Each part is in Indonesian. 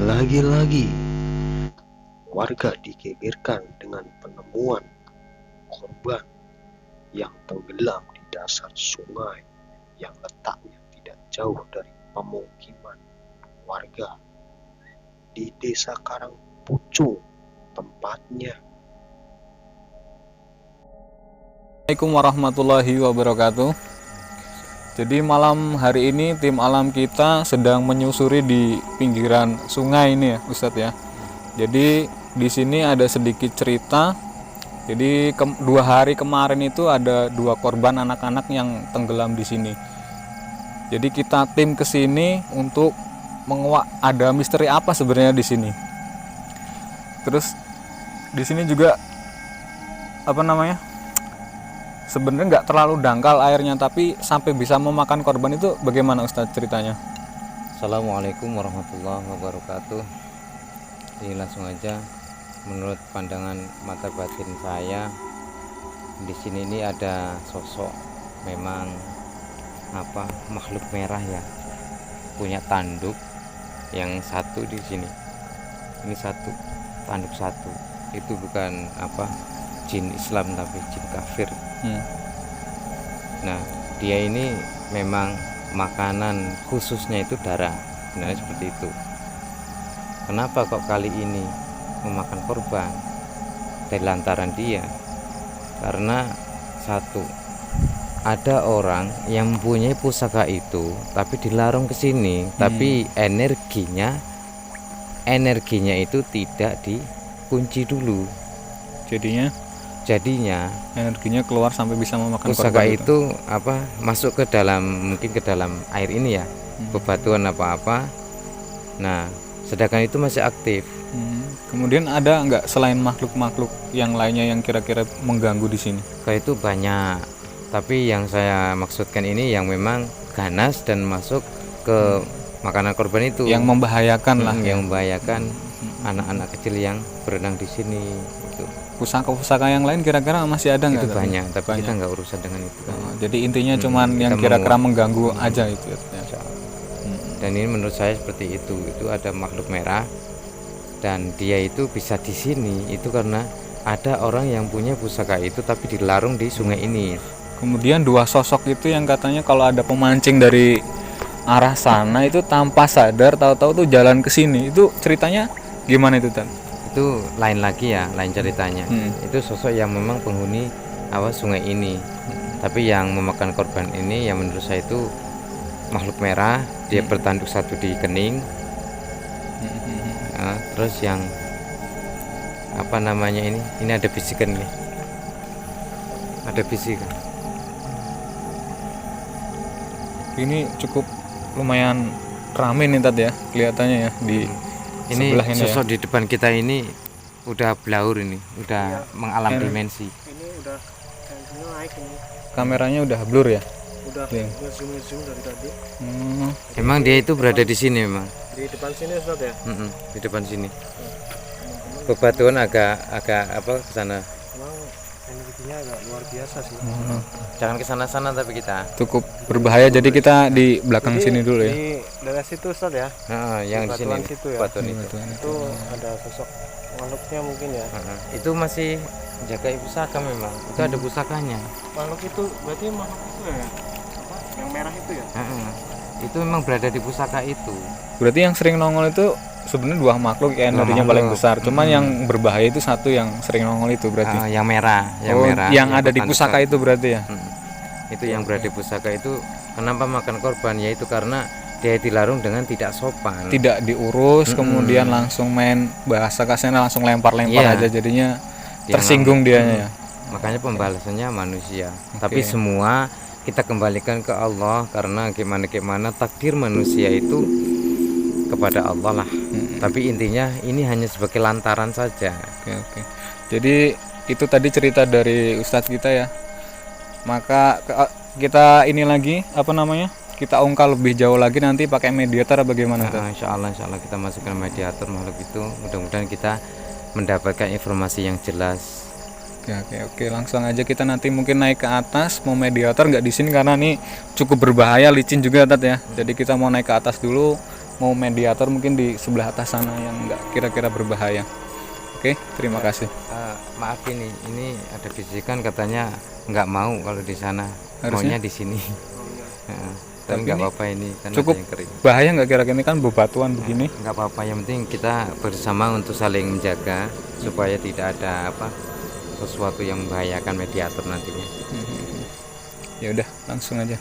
Lagi-lagi warga digegerkan dengan penemuan korban yang tenggelam di dasar sungai yang letaknya tidak jauh dari pemukiman warga di Desa Karangpucung tempatnya. Assalamualaikum warahmatullahi wabarakatuh. Jadi malam hari ini tim alam kita sedang menyusuri di pinggiran sungai ini ya, Ustadz ya. Jadi di sini ada sedikit cerita. Jadi 2 hari kemarin itu ada 2 korban anak-anak yang tenggelam di sini. Jadi kita tim ke sini untuk menguak ada misteri apa sebenarnya di sini. Terus di sini juga sebenarnya nggak terlalu dangkal airnya, tapi sampai bisa memakan korban itu bagaimana Ustadz ceritanya? Assalamualaikum warahmatullahi wabarakatuh. Ini langsung aja, menurut pandangan mata batin saya, di sini ini ada sosok memang makhluk merah ya, punya tanduk yang satu di sini. Ini satu tanduk satu, itu bukan jin Islam tapi jin kafir. Nah, dia ini memang makanan khususnya itu darah, sebenarnya seperti itu. Kenapa kok kali ini memakan korban? Dari lantaran dia, karena satu, ada orang yang mempunyai pusaka itu tapi dilarung ke sini, tapi energinya itu tidak dikunci dulu. Jadinya energinya keluar sampai bisa memakan pusaka korban itu masuk ke dalam, mungkin ke dalam air ini ya, bebatuan apa. Nah, sedangkan itu masih aktif. Kemudian ada nggak selain makhluk-makhluk yang lainnya yang kira-kira mengganggu di sini? Kayak itu banyak, tapi yang saya maksudkan ini yang memang ganas dan masuk ke makanan korban itu, yang membahayakan lah, yang membahayakan anak-anak kecil yang berenang di sini. Itu pusaka yang lain kira-kira masih ada nggak? Itu banyak, tapi kita nggak urusan dengan itu kan. Jadi intinya cuman yang kira-kira mengganggu aja itu ya. Dan ini menurut saya seperti itu ada makhluk merah, dan dia itu bisa di sini itu karena ada orang yang punya pusaka itu tapi dilarung di sungai ini. Kemudian 2 sosok itu yang katanya kalau ada pemancing dari arah sana itu tanpa sadar tahu-tahu tuh jalan ke sini, itu ceritanya gimana itu Tan? Itu lain lagi ya, lain ceritanya. Itu sosok yang memang penghuni sungai ini. Tapi yang memakan korban ini yang menurut saya itu makhluk merah, dia bertanduk satu di kening. Nah, terus yang ini ada bisikan nih. Ada bisikan. Ini cukup lumayan rame nih Tat ya, kelihatannya ya di ini sosok ya. Di depan kita ini udah blaur, ini udah mengalami dimensi. Ini udah tensinya naik ini. Kameranya udah blur ya? Udah ngezoom dari tadi. Emang dia itu berada di sini memang. Di depan sini Ustaz ya? Di depan sini. Bebatuan agak ke sana. Emang energinya agak luar biasa sih. Jangan ke sana tapi kita. Cukup berbahaya, jadi kita di belakang sini dulu ya. Di daerah situ Ustaz ya? Yang di sini situ ya. Batuan itu. Itu ada sosok makhluknya mungkin ya. Itu masih jaga pusaka memang. Itu ada pusakanya. Makhluk itu berarti makhluk itu ya? Yang merah itu ya? Itu memang berada di pusaka itu. Berarti yang sering nongol itu sebenarnya 2 makhluk yang energinya paling besar. Cuman yang berbahaya itu satu yang sering nongol itu berarti. Yang merah, yang ada di pusaka itu berarti ya. Itu yang berada di pusaka itu kenapa makan korban, yaitu karena dia dilarung dengan tidak sopan. Tidak diurus, kemudian langsung main bahasa kasarnya langsung lempar-lempar aja, jadinya tersinggung dianya ya. Makanya pembalasannya manusia. Tapi semua kita kembalikan ke Allah, karena gimana takdir manusia itu kepada Allah lah. Tapi intinya ini hanya sebagai lantaran saja. Oke. Jadi itu tadi cerita dari Ustadz kita ya. Maka kita ini lagi kita ungkap lebih jauh lagi nanti pakai mediator bagaimana? Insya Allah kita masukkan mediator makhluk itu. Mudah-mudahan kita mendapatkan informasi yang jelas. Oke, langsung aja kita nanti mungkin naik ke atas. Mau mediator nggak di sini karena ini cukup berbahaya, licin juga Tat ya. Jadi kita mau naik ke atas dulu, mau mediator mungkin di sebelah atas sana yang nggak kira-kira berbahaya. Oke, terima kasih. Maaf ini ada bisikan katanya nggak mau kalau di sana, Harusnya? maunya di sini. Tapi Tapi nggak ini apa-apa ini kan cukup ada yang kering. bahaya nggak kira-kira, ini kan bebatuan begini? Nggak apa-apa, yang penting kita bersama untuk saling menjaga supaya tidak ada sesuatu yang membahayakan mediator nantinya. Ya udah, langsung aja.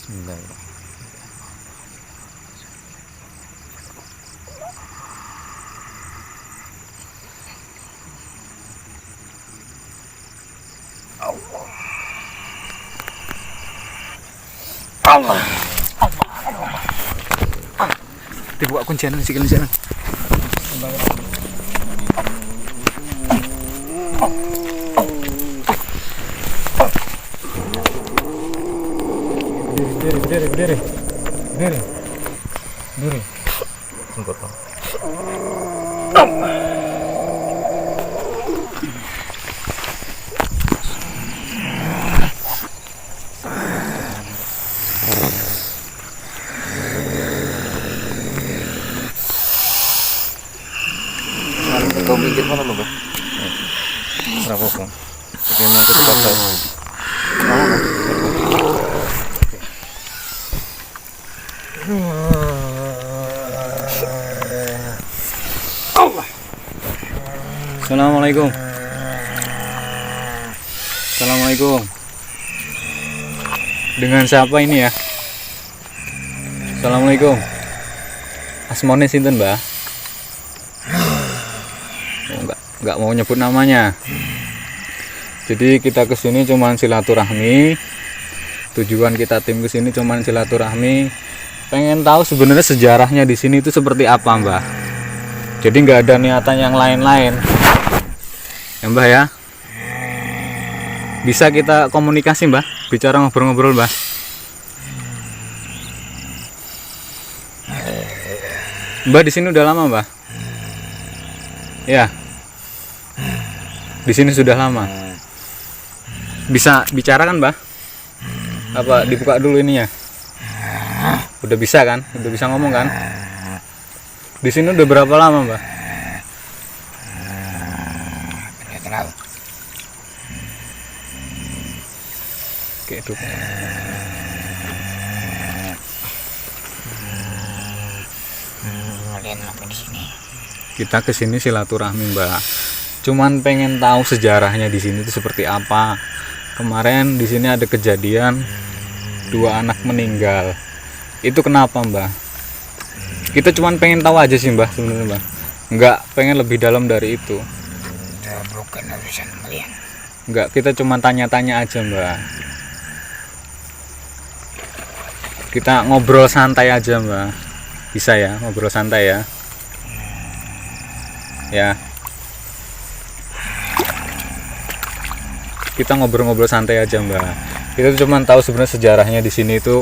Bismillahirrahmanirrahim. Dibuka kuncian sih kalian. Berdiri. Sungguh. Kau mikir mana lo, Bang? Berapa pun? Bagaimana kita tahu? Assalamualaikum. Assalamualaikum. Dengan siapa ini ya? Assalamualaikum. Asmone sinten, Mbah? Oh, enggak mau nyebut namanya. Jadi kita kesini cuman silaturahmi. Tujuan kita tim kesini cuman silaturahmi. Pengen tahu sebenarnya sejarahnya di sini itu seperti apa, Mbah. Jadi nggak ada niatan yang lain-lain. Ya, Mbah ya. Bisa kita komunikasi, Mbah? Bicara ngobrol-ngobrol, Mbah. Mbah di sini udah lama, Mbah? Ya. Di sini sudah lama. Bisa bicara kan, Mbah? Apa dibuka dulu ininya? Udah bisa kan? Udah bisa ngomong kan? Di sini udah berapa lama, Mbah? Oke, itu. Kita kesini silaturahmi, Mbak. Cuman pengen tahu sejarahnya di sini itu seperti apa. Kemarin di sini ada kejadian 2 anak meninggal. Itu kenapa, Mbak? Kita cuman pengen tahu aja sih, Mbak, sebenarnya, Mbak. Nggak pengen lebih dalam dari itu. Bukan urusan kalian. Nggak, kita cuman tanya-tanya aja, Mbak. Kita ngobrol santai aja, Mbak. Bisa ya, ngobrol santai ya. Ya. kita ngobrol-ngobrol santai aja Mbak. Kita tuh cuman tahu sebenarnya sejarahnya di sini itu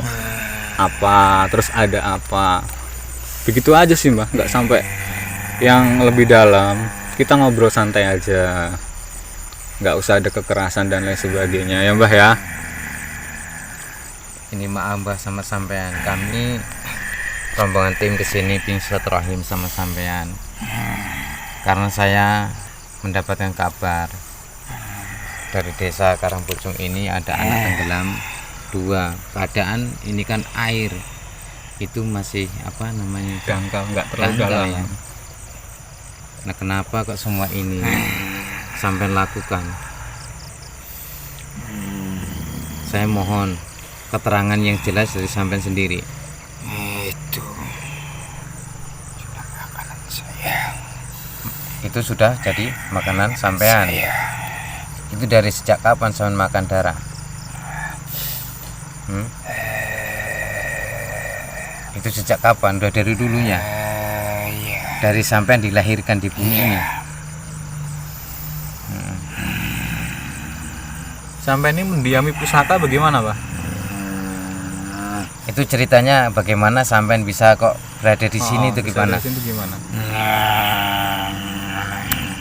apa, terus ada apa. Begitu aja sih Mbak, nggak sampai yang lebih dalam. Kita ngobrol santai aja, nggak usah ada kekerasan dan lain sebagainya ya Mbak ya. Ini maaf Mbah sama sampean, kami rombongan tim kesini pingin silaturahim sama sampean karena saya mendapatkan kabar dari desa Karangpucung ini ada anak tenggelam 2. Keadaan ini kan air itu masih apa namanya, Dangkal, nggak terlalu dangkal dalam ya. Nah kenapa kok semua ini sampai lakukan? Saya mohon keterangan yang jelas dari sampean sendiri. Itu sudah makanan saya. Itu sudah jadi makanan sampean. Itu dari sejak kapan sampean makan darah? Itu sejak kapan? Udah dari dulunya? Iya. Dari sampean dilahirkan di bumi ini. Sampai ini mendiami pusaka bagaimana Pak? Itu ceritanya bagaimana sampean bisa kok berada di sini itu bisa gimana? dari sini tuh gimana?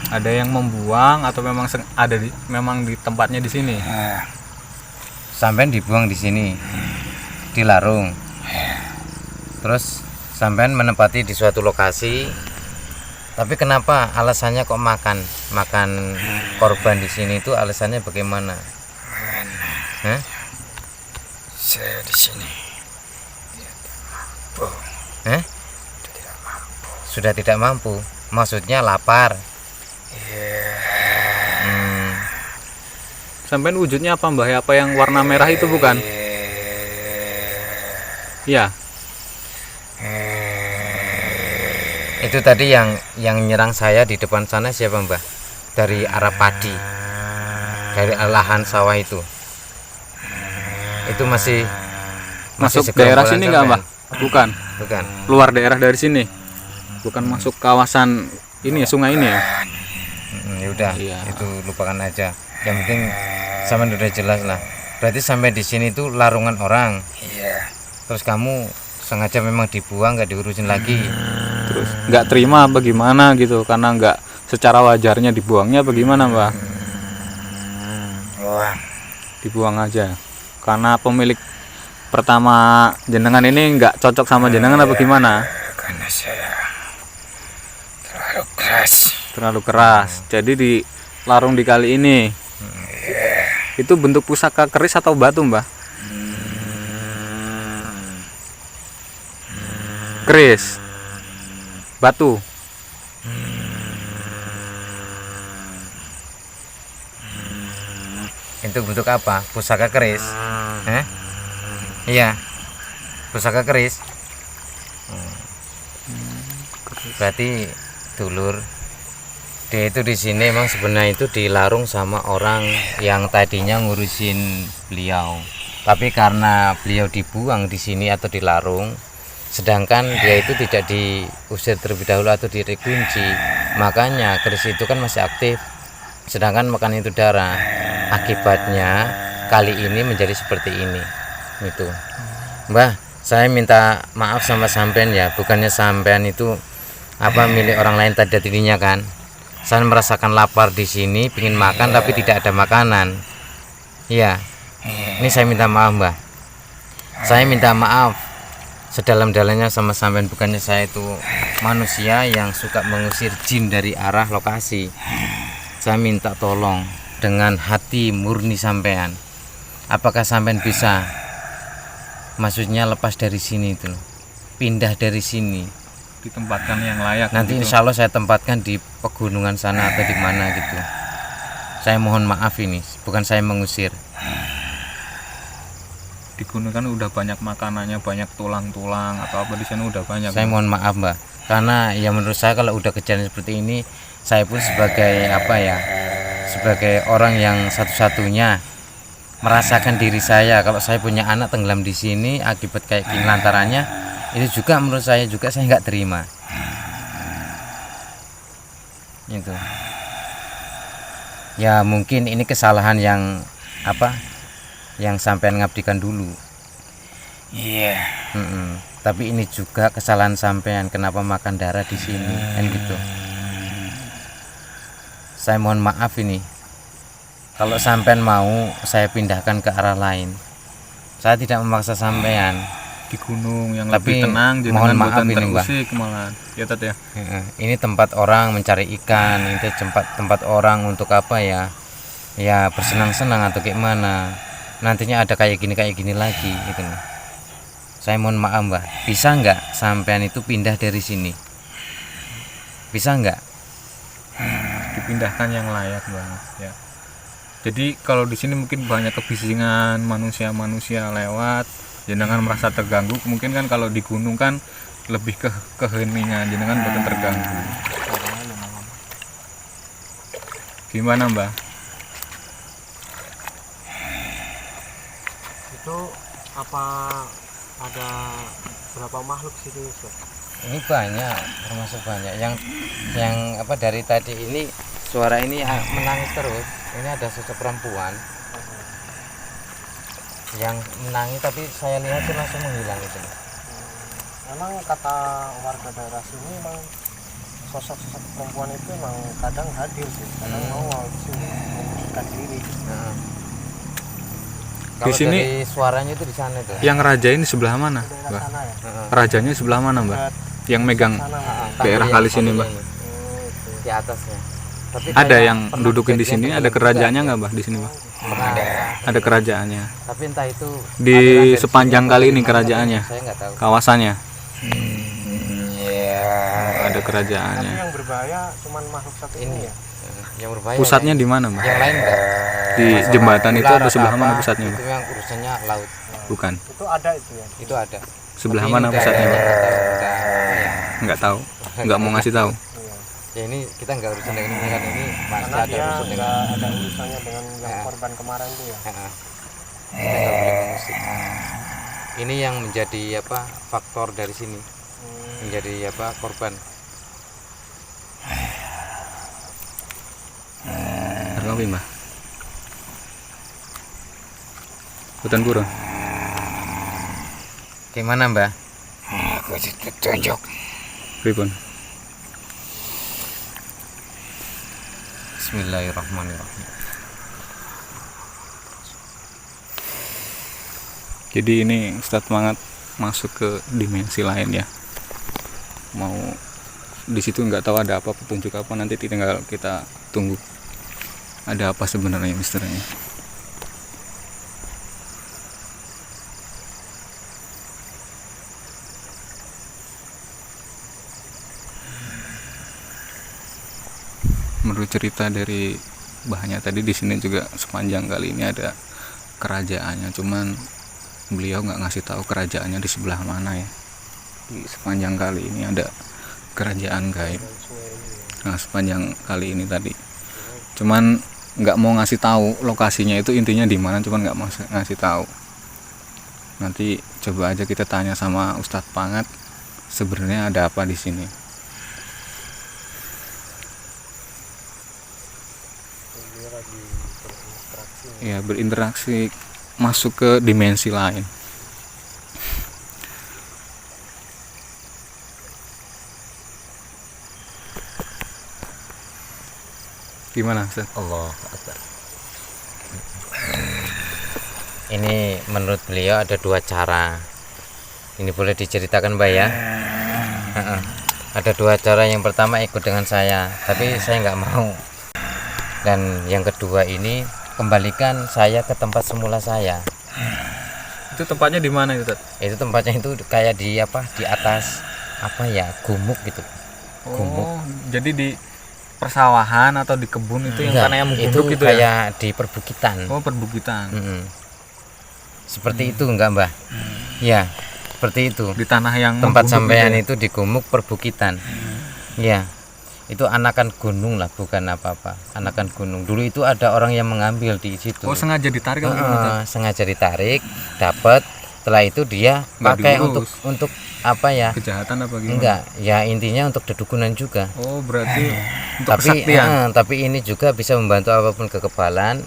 Ada yang membuang atau memang ada memang di tempatnya di sini? Sampean dibuang di sini, di Larung. Terus sampean menempati di suatu lokasi. Tapi kenapa alasannya kok makan korban di sini itu alasannya bagaimana? Hah? Saya di sini Sudah tidak mampu. Maksudnya lapar. Sampai wujudnya apa Mbah? Apa yang warna merah itu bukan? Iya. Itu tadi yang nyerang saya di depan sana siapa Mbah? Dari arah padi, dari lahan sawah itu. Itu masih Masuk segerombolan daerah sini nggak Mbah? sampean? Bukan. Bukan. Luar daerah dari sini. Bukan masuk kawasan ini ya, sungai ini ya. Ya udah, Iya. itu lupakan aja. Yang penting sampean udah jelas lah. Berarti sampai di sini tuh larungan orang. Iya. Terus kamu sengaja memang dibuang, nggak diurusin lagi. Terus nggak terima bagaimana gitu, karena nggak secara wajarnya dibuangnya bagaimana Mbah? Wah, Dibuang aja. Karena pemilik pertama jenengan ini nggak cocok sama jenengan apa gimana? karena saya terlalu keras. Terlalu keras. Jadi di larung di kali ini itu bentuk pusaka keris atau batu Mbah? Keris, batu. Itu bentuk apa? Pusaka keris. Iya. Pusaka keris. Berarti dulur dia itu di sini emang sebenarnya itu dilarung sama orang yang tadinya ngurusin beliau. Tapi karena beliau dibuang di sini atau dilarung, sedangkan dia itu tidak diusir terlebih dahulu atau dikunci, makanya keris itu kan masih aktif. Sedangkan makan itu darah. Akibatnya kali ini menjadi seperti ini. Itu. Mbah, saya minta maaf sama sampean ya, bukannya sampean itu milik orang lain tadinya kan. Saya merasakan lapar di sini, ingin makan tapi tidak ada makanan. Iya. Ini saya minta maaf, Mbah. Saya minta maaf sedalam-dalamnya sama sampean, bukannya saya itu manusia yang suka mengusir jin dari arah lokasi. Saya minta tolong dengan hati murni sampean. Apakah sampean bisa maksudnya lepas dari sini itu, pindah dari sini, Ditempatkan yang layak. nanti gitu. insya Allah saya tempatkan di pegunungan sana atau di mana gitu. Saya mohon maaf, ini bukan saya mengusir. Di gunung kan udah banyak makanannya, banyak tulang-tulang atau apa di sana udah banyak. Saya mohon maaf, Mbak, karena ya menurut saya kalau udah kejadian seperti ini, saya pun sebagai sebagai orang yang satu-satunya merasakan diri saya kalau saya punya anak tenggelam di sini akibat kayak gini lantarannya, itu juga menurut saya juga saya nggak terima. Itu. Ya mungkin ini kesalahan yang yang sampean ngabdikan dulu. Iya. Tapi ini juga kesalahan sampean kenapa makan darah di sini kan gitu. Saya mohon maaf ini. Kalau sampean mau saya pindahkan ke arah lain. Saya tidak memaksa sampean. Di gunung yang Tapi lebih tenang, mohon jenengan maaf boten ini, Mbah. terusik malahan. Ya Tat ya. Ini tempat orang mencari ikan, ini tempat orang untuk apa ya? Ya bersenang-senang atau kayak mana? Nantinya ada kayak gini lagi gitu nih. Saya mohon maaf Mbah, bisa nggak sampean itu pindah dari sini? Bisa nggak? Dipindahkan yang layak Bang ya. Jadi kalau di sini mungkin banyak kebisingan manusia lewat, jenengan merasa terganggu. Mungkin kan kalau di gunung kan lebih keheningan, jenengan boten terganggu. Gimana Mbah? Itu apa ada berapa makhluk situ Ustaz? Ini banyak, termasuk banyak. Yang apa dari tadi ini suara ini menangis terus. Ini ada sosok perempuan yang menangis, tapi saya lihat itu langsung menghilang itu. Memang kata warga daerah sini memang sosok-sosok perempuan itu memang kadang hadir sih, kadang nongol di sini mewujudkan diri. Kalau sini dari suaranya itu di sana itu. Yang raja ini sebelah mana, Daerah Mbah? sana ya. Rajanya sebelah mana, Mbah? Yang megang Sana daerah kali sini, Mbah. Di atasnya. Tapi Ada kayak yang pernah dudukin di kejadian sini, ada sebelum kerajaannya juga. nggak, Mbah, di sini, Mbah? Pernah ada. Ada kerajaannya. Tapi entah itu Di aliran dari sepanjang sini kali atau ini dari mana, kerajaannya. Saya nggak tahu. Kawasannya Iya. ada Tapi kerajaannya. yang berbahaya cuman makhluk satu ini ya. Yang berbahaya. Pusatnya yang- di mana, Mbah? Yang lain enggak. Di jembatan itu Ular atau sebelah atau mana apa, pusatnya, Itu Mbah? yang urusannya laut. Bukan. Itu ada itu ya. Itu ada. Sebelah Tapi mana ini pusatnya, Mbah? nggak tahu, apa ya. Nggak tahu. Nggak mau ngasih tahu. Iya. Ya ini kita nggak urusan dengan ini kan, ini masih Karena ada dia urusan dengan nggak ada urusannya dengan yang korban kemarin itu ya. Heeh. Kita nggak boleh mengusik. Ini yang menjadi apa faktor dari sini, menjadi apa korban. Harga apa, Mbah? Hutan buron. Gimana Mbah? Aku tunjuk. Pripun? Bismillahirrahmanirrahim. Jadi ini Ustadz Mangat masuk ke dimensi lain ya. Mau di situ nggak tahu ada apa, petunjuk apa, nanti tinggal kita tunggu. Ada apa sebenarnya misterinya? Menurut cerita dari bahannya tadi, di sini juga sepanjang kali ini ada kerajaannya, cuman beliau nggak ngasih tahu kerajaannya di sebelah mana ya. Di sepanjang kali ini ada kerajaan gaib. Nah, sepanjang kali ini tadi, cuman nggak mau ngasih tahu lokasinya itu intinya di mana, cuman nggak mau ngasih tahu. Nanti coba aja kita tanya sama Ustadz Pangat, sebenarnya ada apa di sini. Ya, berinteraksi, masuk ke dimensi lain. Gimana, Ustaz? Allah Akbar. Ini menurut beliau ada dua cara. Ini boleh diceritakan Mbak ya? Heeh. Ada dua cara. Yang pertama ikut dengan saya, tapi saya nggak mau. Dan yang kedua ini kembalikan saya ke tempat semula saya. Itu tempatnya di mana, Ustaz? Itu tempatnya itu kayak di apa? Di atas apa ya? Gumuk gitu. Oh, jadi di persawahan atau di kebun itu yang Enggak, tanahnya itu menggunduk gitu ya? kayak di perbukitan. Oh, perbukitan. Seperti itu enggak Mbah? Ya, seperti itu. Di tanah yang Tempat menggunduk sampean gitu ya? itu di gumuk perbukitan. Ya, itu anakan gunung lah, bukan apa-apa. Anakan gunung. Dulu itu ada orang yang mengambil di situ. Oh, sengaja ditarik atau gimana, Ustaz? Sengaja ditarik, dapat Setelah itu dia Nggak pakai diurus. untuk apa ya? Kejahatan apa gimana? Enggak, ya intinya untuk dedukunan juga. Oh, berarti untuk Tapi kesaktian. tapi ini juga bisa membantu apapun kekebalan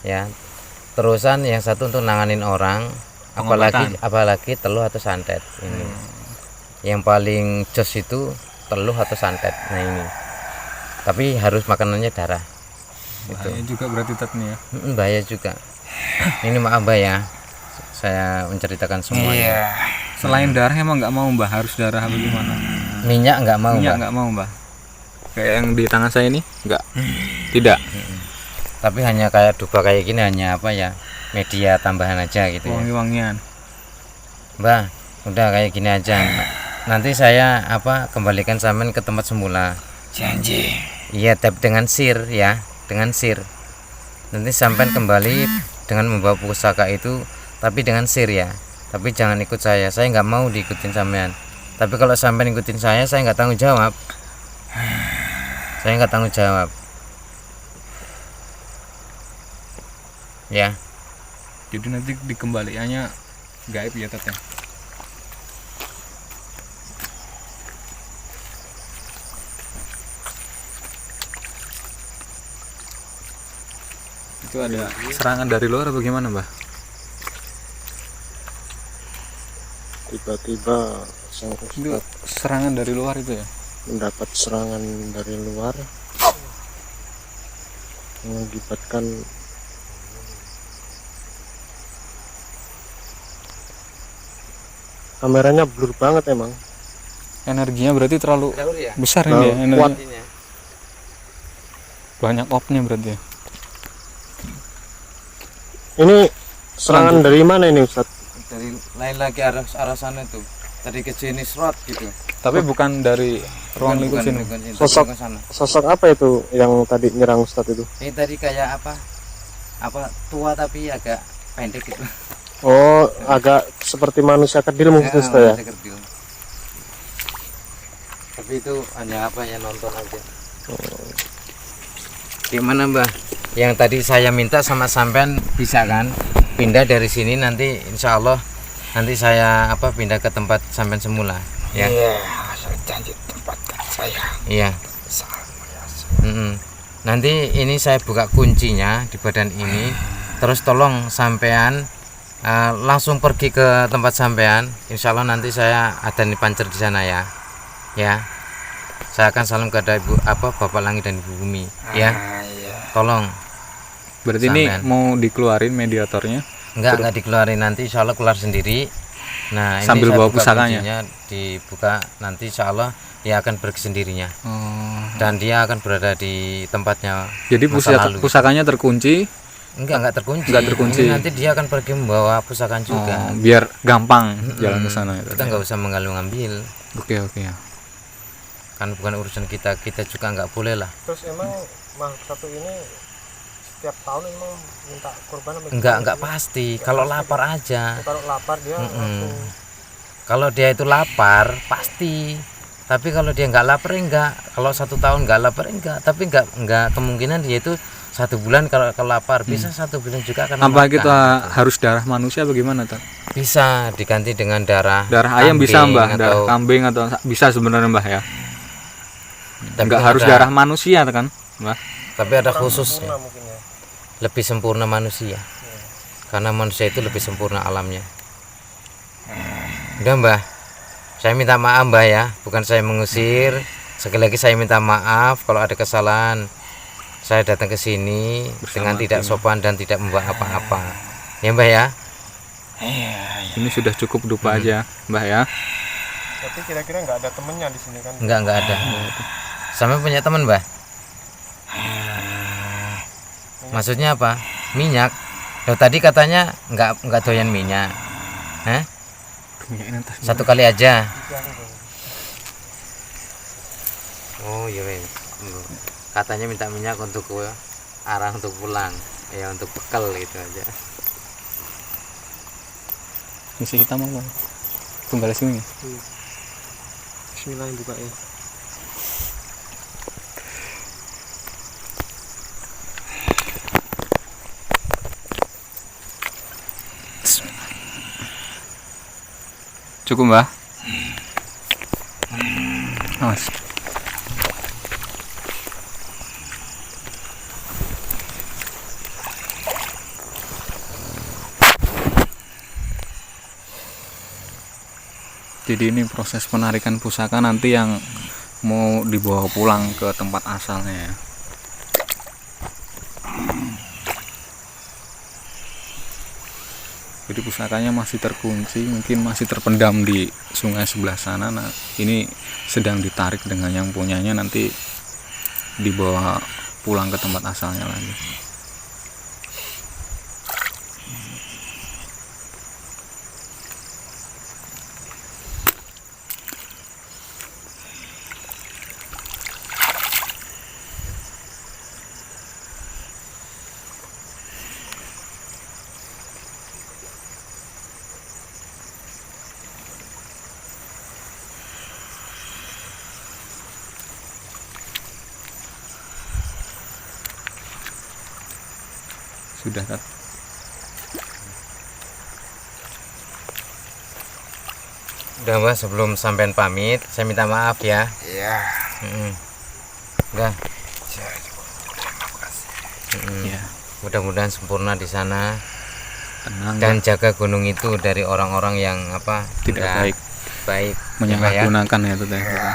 ya. Terusan yang satu untuk nanganin orang, apalagi teluh atau santet ini. Yang paling jos itu teluh atau santet. Nah ini. Tapi harus makanannya darah. Bahaya juga berarti Tat nih ya. Bahaya juga. Ini maaf Mbak ya, saya menceritakan semuanya. Iya. Selain darah emang nggak mau Mbah, harus darah apa gimana? Minyak nggak mau Minyak Mbak. nggak mau Mbah. Kayak yang di tangan saya ini nggak. Tidak. Tapi hanya kayak dupa kayak gini hanya apa ya, media tambahan aja gitu ya. Wangi-wangian. Mbak, udah kayak gini aja. Nanti saya kembalikan sampean ke tempat semula. Janji. Iya, tapi dengan sir ya, dengan sir. Nanti sampean kembali dengan membawa pusaka itu, tapi dengan sir ya. Tapi jangan ikut saya nggak mau diikutin sampean. Tapi kalau sampean ikutin saya nggak tanggung jawab. Saya nggak tanggung jawab. Ya, Jadi nanti dikembaliannya gaib ya Tat ya. Itu ada serangan dari luar apa gimana Mbah? Tiba-tiba sang Itu ustadz serangan dari luar itu ya. mendapat serangan dari luar mengakibatkan kameranya blur banget emang. Energinya berarti terlalu ya. besar Terlalu ini ya, energi. kuat. Banyak opnya berarti ya. Ini serangan dari mana ini Ustadz? Dari lain lagi arah sana itu. Tadi ke sini serot gitu. Tapi bukan dari ruang lingkup sini. Sosok. ke sana. Sosok apa itu yang tadi nyerang Ustadz itu? Ini tadi kayak apa tua tapi agak pendek gitu. Oh, agak seperti manusia kerdil mungkin Ustadz ya? masih kerdil. Tapi itu hanya nonton aja. Gimana Mbah? Yang tadi saya minta sama sampean bisa kan pindah dari sini, nanti insya Allah nanti saya pindah ke tempat sampean semula ya. Iya, saya janji tempatkan saya. Iya. Nanti ini saya buka kuncinya di badan ini, terus tolong sampean langsung pergi ke tempat sampean. Insya Allah nanti saya ada nih pancer di sana ya. Ya. Saya akan salam kepada Ibu Bapak Langit dan Ibu Bumi ya. Iya. Tolong. Berarti ini Sampean. mau dikeluarin mediatornya. Enggak dikeluarin, nanti insya Allah keluar sendiri. Nah, ini Sambil saya bawa buka pusakanya? kuncinya, dibuka nanti insya Allah dia akan pergi sendirinya Oh. dan dia akan berada di tempatnya. Jadi masa lalu. pusakanya terkunci. Enggak terkunci. Enggak terkunci. Ini nanti dia akan pergi membawa pusaka juga. Biar gampang jalan ke sana. Kita nggak usah mengambil, Oke ya. kan bukan urusan kita juga nggak boleh lah. Terus emang makhluk satu ini setiap tahun emang minta korban apa Enggak pasti. Kalau lapar aja. Kalau lapar dia langsung Kalau dia itu lapar pasti. Tapi kalau dia nggak lapar enggak. Kalau 1 tahun nggak lapar enggak. Tapi nggak kemungkinan dia itu 1 bulan kalau lapar. Bisa 1 bulan juga akan Apa makan. kita harus darah manusia bagaimana Tat? Bisa diganti dengan darah Ayam bisa kambing Mbah, darah atau- kambing atau bisa sebenarnya Mbah ya. tapi Enggak harus ada- darah manusia kan Mbah. Tapi ada khususnya. sempurna mungkin ya. Lebih sempurna manusia, karena manusia itu lebih sempurna alamnya. Udah Mbah, saya minta maaf Mbah ya, bukan saya mengusir. Sekali lagi saya minta maaf kalau ada kesalahan. Saya datang ke sini dengan tidak sopan dan tidak membawa apa-apa ya Mbah ya. Ini sudah cukup dupa aja Mbah ya. Tapi kira-kira nggak ada temennya di sini kan? Enggak ada. Sampai punya teman Mbah? Maksudnya apa? Minyak. Loh, tadi katanya enggak doyan minyak. Hah? 1 kali aja. Oh iya weh. Katanya minta minyak untuk arah untuk pulang, ya untuk bekal gitu aja. Misi hitam apa? Tunggal sini. Bismillah buka ya. Cukup, Mbah. Awas. Jadi ini proses penarikan pusaka nanti yang mau dibawa pulang ke tempat asalnya ya. Jadi pusakanya masih terkunci, mungkin masih terpendam di sungai sebelah sana. Nah, ini sedang ditarik dengan yang punyanya, nanti dibawa pulang ke tempat asalnya lagi. Sudah, Tat. Udah Mbah, sebelum sampean pamit, saya minta maaf ya. Iya. Udah. Terima kasih. Ya, Mudah-mudahan sempurna di sana tenang dan jaga gunung itu dari orang-orang yang apa tidak enggak baik, baik menyalahgunakan ya, Tat. Ya.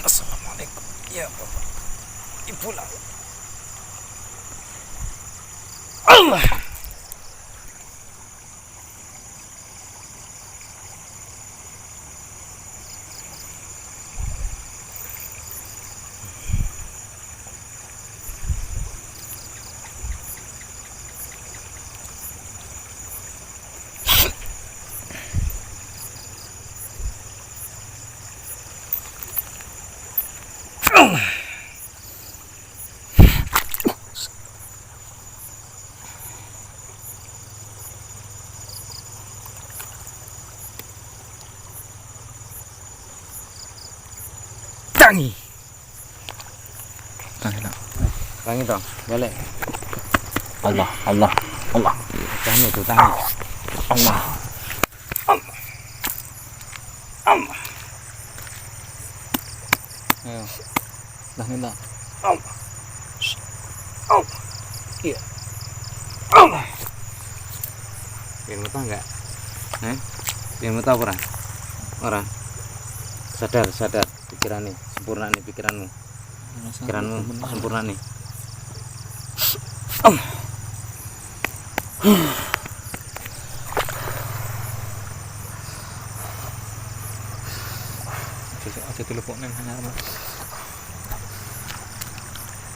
Assalamualaikum. Ya Bapak. Ibu lah. Allah. Tangi. Tangi dong, balik. Allah, Allah, Allah, Tangi itu tangi. Allah. Allah. Ayo, dah minta. Allah. Allah. Iya. Allah. Biar muta enggak? Biar muta apa orang? Orang. Sadar pikirannya, sempurna nih pikiranmu. Pikiranmu sempurna nih. Aja telepon neng hanya apa?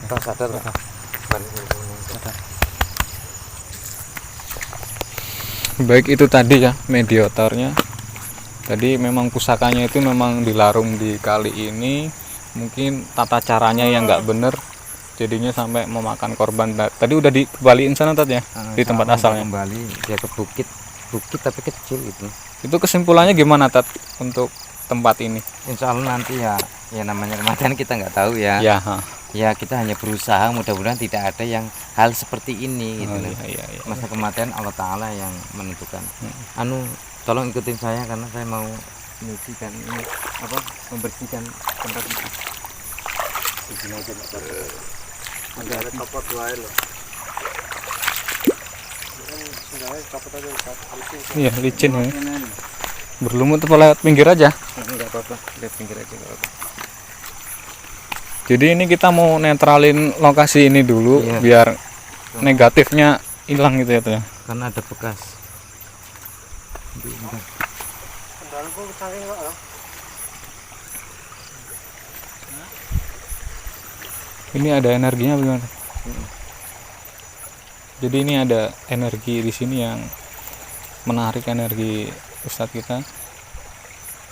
Kita sadar lah. Baik, itu tadi ya mediatornya. Tadi memang pusakanya itu memang dilarung di kali ini, mungkin tata caranya yang nggak bener, jadinya sampai memakan korban. Tadi udah dikembaliin sana, Tat, ya, di tempat asalnya. Kembali dia ke bukit tapi kecil itu. Itu kesimpulannya gimana, Tat, untuk tempat ini? Insya Allah nanti ya namanya kematian kita nggak tahu ya. Ya, Ya kita hanya berusaha, mudah-mudahan tidak ada yang hal seperti ini gitu loh. iya. Masa kematian Allah Ta'ala yang menentukan. Tolong ikutin saya karena saya mau membersihkan ini membersihkan tempat itu. Ada kapot lain loh. Kapot aja itu. Iya, licin ya. Berlumut apa lewat pinggir aja? Enggak apa-apa, lihat pinggir aja enggak apa-apa. Jadi ini kita mau netralin lokasi ini dulu, Iya. biar negatifnya hilang gitu ya tuh ya. karena ada bekas. Kendalku saking kok ya. Ini ada energinya bagaimana? Jadi ini ada energi di sini yang menarik energi Ustadz kita.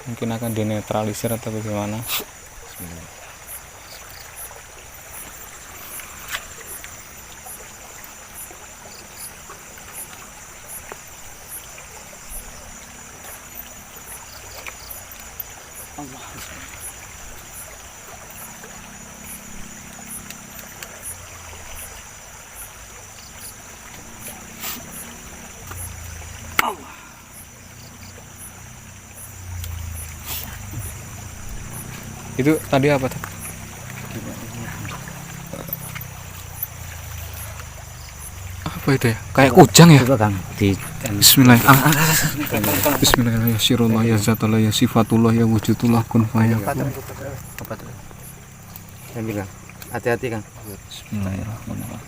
Mungkin akan dinetralisir atau bagaimana? Itu tadi apa tuh? Apa itu ya? Kayak kujang ya? Coba Kang di Bismillahirrahmanirrahim. Bismillahirrahmanirrahim. Ya zatullah ya sifatullah ya wujudullah kun fayakun. apa tuh? Sambil Kang. Hati-hati Kang. Bismillahirrahmanirrahim.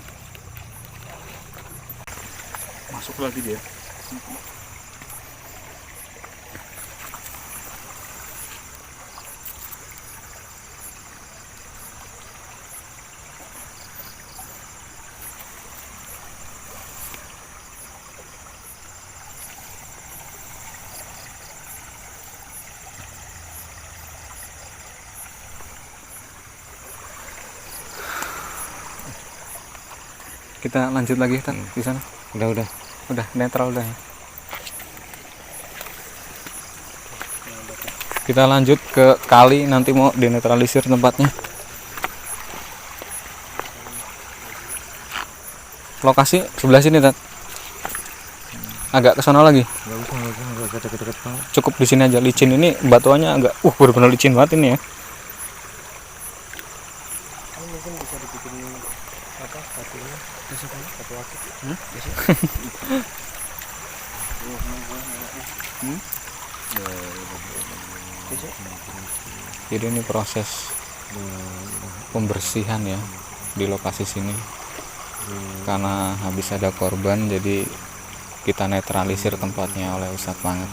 Masuk lagi dia. Kita lanjut lagi Tan di sana. Udah netral udah ya. Kita lanjut ke kali, nanti mau dinetralisir tempatnya. Lokasi sebelah sini Tan. Agak ke sana lagi. Enggak usah deket-deket banget. Cukup di sini aja, licin ini batuannya agak benar-benar licin banget ini ya. Ini mungkin bisa dibikin apa batunya besok aja batu akik. Jadi ini proses pembersihan ya di lokasi sini. Karena habis ada korban, jadi kita netralisir tempatnya oleh Ustadz Panget.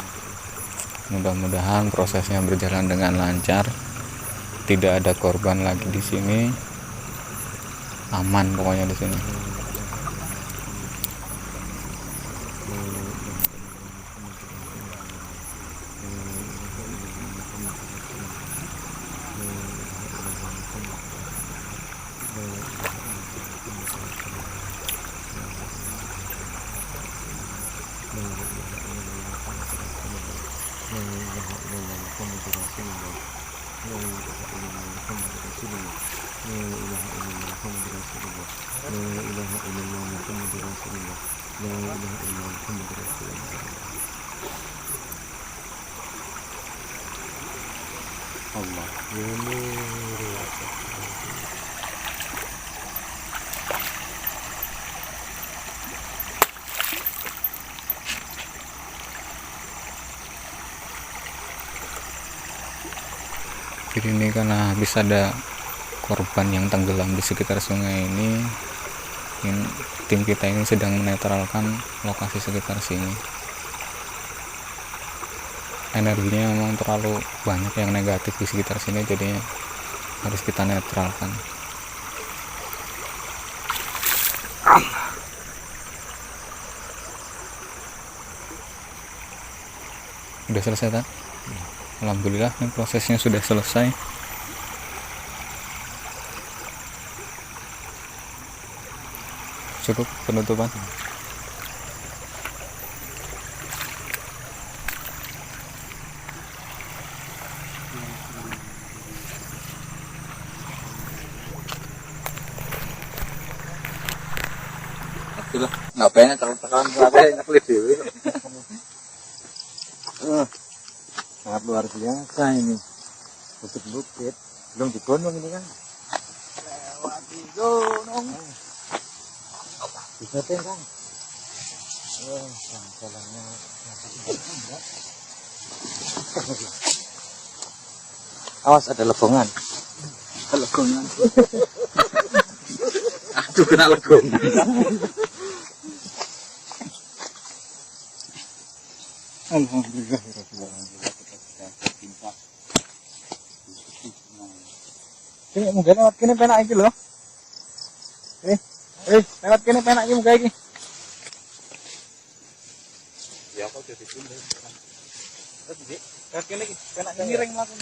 Mudah-mudahan prosesnya berjalan dengan lancar, tidak ada korban lagi di sini, aman pokoknya di sini. Jadi ini karena habis ada korban yang tenggelam di sekitar sungai ini tim kita ini sedang menetralkan lokasi sekitar sini. Energinya memang terlalu banyak yang negatif di sekitar sini, jadinya harus kita netralkan. Udah selesai kan? Alhamdulillah ini prosesnya sudah selesai. Cukup penutupan. Itulah ngapain tekan-tekan berapa ngeklip dewe. Sangat luar biasa ini. Bukit-bukit. Belum di gunung ini kan. Lewati gunung. Bisa kan? Jalannya. Awas ada lebongan. Legongan. Aduh kena legongan. Alhamdulillah. Ini mungkin lewat kini penak iki lho. Lewat kini penak iki muga iki. Ya kok jadi pindah. Lewat kini iki penak miring mlaku.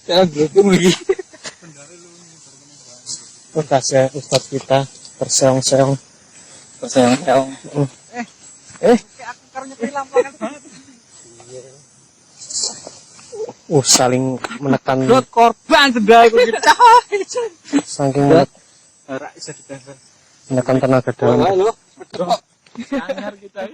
Jangan beruntung lagi. Kasih Ustadz kita terseong-seong. Terseong-seong. Aku karunya kehilangan banget. Saling menekan. Korban sudah ikut kita. Saking menekan tenaga dalam. Halo. Sangar kita.